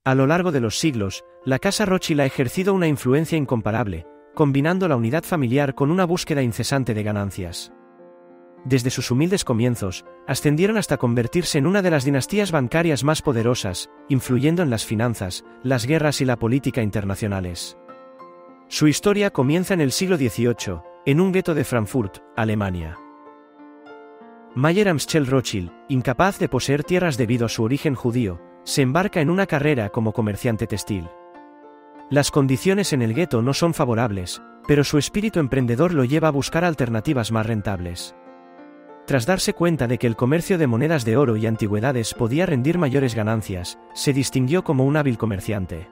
A lo largo de los siglos, la casa Rothschild ha ejercido una influencia incomparable, combinando la unidad familiar con una búsqueda incesante de ganancias. Desde sus humildes comienzos, ascendieron hasta convertirse en una de las dinastías bancarias más poderosas, influyendo en las finanzas, las guerras y la política internacionales. Su historia comienza en el siglo XVIII, en un gueto de Frankfurt, Alemania. Mayer Amschel Rothschild, incapaz de poseer tierras debido a su origen judío, se embarca en una carrera como comerciante textil. Las condiciones en el gueto no son favorables, pero su espíritu emprendedor lo lleva a buscar alternativas más rentables. Tras darse cuenta de que el comercio de monedas de oro y antigüedades podía rendir mayores ganancias, se distinguió como un hábil comerciante.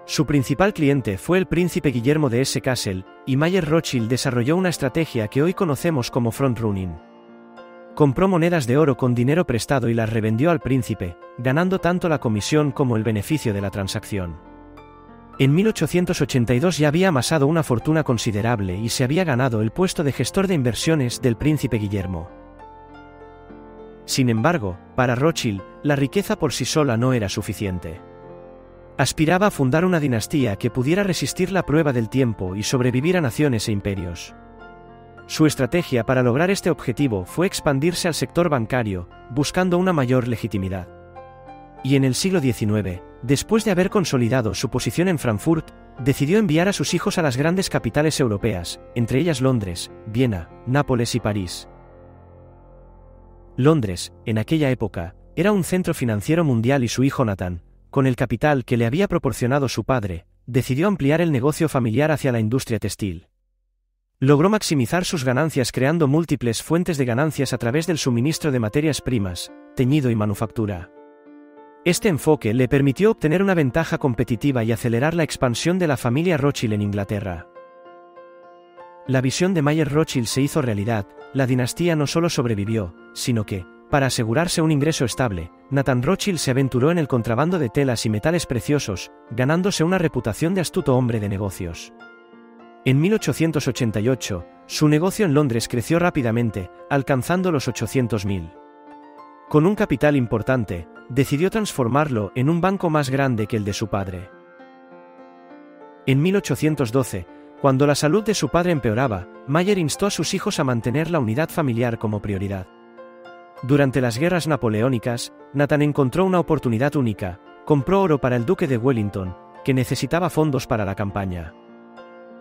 Su principal cliente fue el príncipe Guillermo de Hesse-Kassel, y Mayer Rothschild desarrolló una estrategia que hoy conocemos como front-running. Compró monedas de oro con dinero prestado y las revendió al príncipe, ganando tanto la comisión como el beneficio de la transacción. En 1882 ya había amasado una fortuna considerable y se había ganado el puesto de gestor de inversiones del príncipe Guillermo. Sin embargo, para Rothschild, la riqueza por sí sola no era suficiente. Aspiraba a fundar una dinastía que pudiera resistir la prueba del tiempo y sobrevivir a naciones e imperios. Su estrategia para lograr este objetivo fue expandirse al sector bancario, buscando una mayor legitimidad. Y en el siglo XIX, después de haber consolidado su posición en Frankfurt, decidió enviar a sus hijos a las grandes capitales europeas, entre ellas Londres, Viena, Nápoles y París. Londres, en aquella época, era un centro financiero mundial y su hijo Nathan, con el capital que le había proporcionado su padre, decidió ampliar el negocio familiar hacia la industria textil. Logró maximizar sus ganancias creando múltiples fuentes de ganancias a través del suministro de materias primas, teñido y manufactura. Este enfoque le permitió obtener una ventaja competitiva y acelerar la expansión de la familia Rothschild en Inglaterra. La visión de Mayer Rothschild se hizo realidad, la dinastía no solo sobrevivió, sino que, para asegurarse un ingreso estable, Nathan Rothschild se aventuró en el contrabando de telas y metales preciosos, ganándose una reputación de astuto hombre de negocios. En 1888, su negocio en Londres creció rápidamente, alcanzando los 800.000. Con un capital importante, decidió transformarlo en un banco más grande que el de su padre. En 1812, cuando la salud de su padre empeoraba, Mayer instó a sus hijos a mantener la unidad familiar como prioridad. Durante las guerras napoleónicas, Nathan encontró una oportunidad única, compró oro para el duque de Wellington, que necesitaba fondos para la campaña.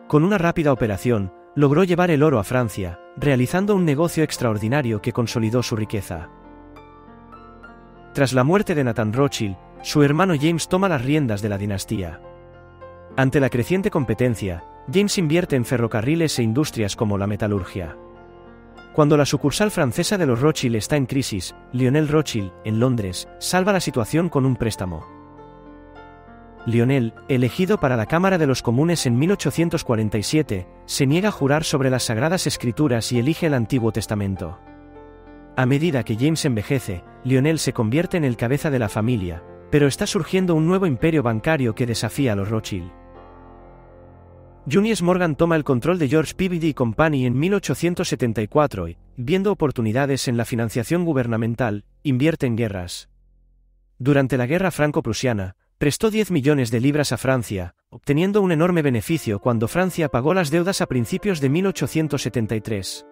Con una rápida operación, logró llevar el oro a Francia, realizando un negocio extraordinario que consolidó su riqueza. Tras la muerte de Nathan Rothschild, su hermano James toma las riendas de la dinastía. Ante la creciente competencia, James invierte en ferrocarriles e industrias como la metalurgia. Cuando la sucursal francesa de los Rothschild está en crisis, Lionel Rothschild, en Londres, salva la situación con un préstamo. Lionel, elegido para la Cámara de los Comunes en 1847, se niega a jurar sobre las Sagradas Escrituras y elige el Antiguo Testamento. A medida que James envejece, Lionel se convierte en el cabeza de la familia, pero está surgiendo un nuevo imperio bancario que desafía a los Rothschild. Junius Morgan toma el control de George Peabody Company en 1874 y, viendo oportunidades en la financiación gubernamental, invierte en guerras. Durante la Guerra Franco-Prusiana, prestó 10 millones de libras a Francia, obteniendo un enorme beneficio cuando Francia pagó las deudas a principios de 1873.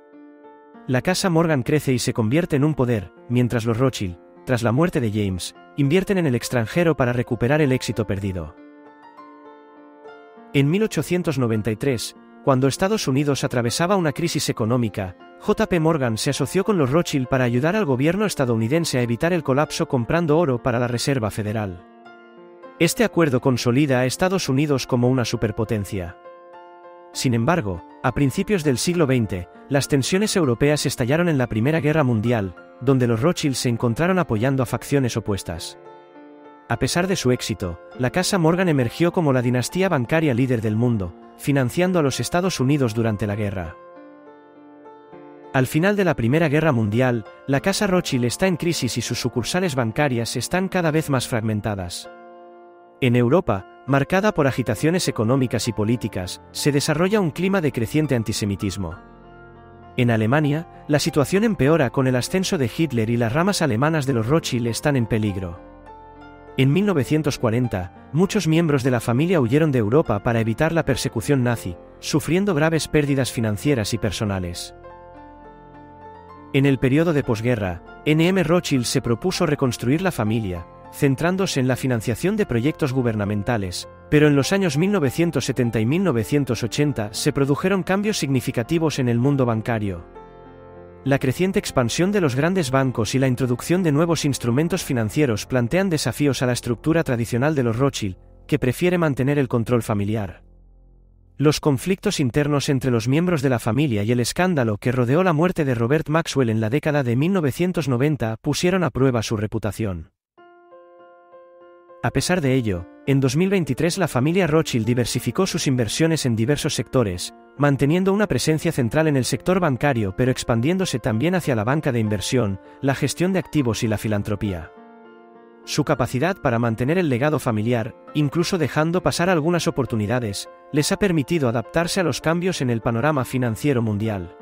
La casa Morgan crece y se convierte en un poder, mientras los Rothschild, tras la muerte de James, invierten en el extranjero para recuperar el éxito perdido. En 1893, cuando Estados Unidos atravesaba una crisis económica, J.P. Morgan se asoció con los Rothschild para ayudar al gobierno estadounidense a evitar el colapso comprando oro para la Reserva Federal. Este acuerdo consolida a Estados Unidos como una superpotencia. Sin embargo, a principios del siglo XX, las tensiones europeas estallaron en la Primera Guerra Mundial, donde los Rothschild se encontraron apoyando a facciones opuestas. A pesar de su éxito, la casa Morgan emergió como la dinastía bancaria líder del mundo, financiando a los Estados Unidos durante la guerra. Al final de la Primera Guerra Mundial, la casa Rothschild está en crisis y sus sucursales bancarias están cada vez más fragmentadas. En Europa, marcada por agitaciones económicas y políticas, se desarrolla un clima de creciente antisemitismo. En Alemania, la situación empeora con el ascenso de Hitler y las ramas alemanas de los Rothschild están en peligro. En 1940, muchos miembros de la familia huyeron de Europa para evitar la persecución nazi, sufriendo graves pérdidas financieras y personales. En el periodo de posguerra, N.M. Rothschild se propuso reconstruir la familia, centrándose en la financiación de proyectos gubernamentales, pero en los años 1970 y 1980 se produjeron cambios significativos en el mundo bancario. La creciente expansión de los grandes bancos y la introducción de nuevos instrumentos financieros plantean desafíos a la estructura tradicional de los Rothschild, que prefiere mantener el control familiar. Los conflictos internos entre los miembros de la familia y el escándalo que rodeó la muerte de Robert Maxwell en la década de 1990 pusieron a prueba su reputación. A pesar de ello, en 2023 la familia Rothschild diversificó sus inversiones en diversos sectores, manteniendo una presencia central en el sector bancario pero expandiéndose también hacia la banca de inversión, la gestión de activos y la filantropía. Su capacidad para mantener el legado familiar, incluso dejando pasar algunas oportunidades, les ha permitido adaptarse a los cambios en el panorama financiero mundial.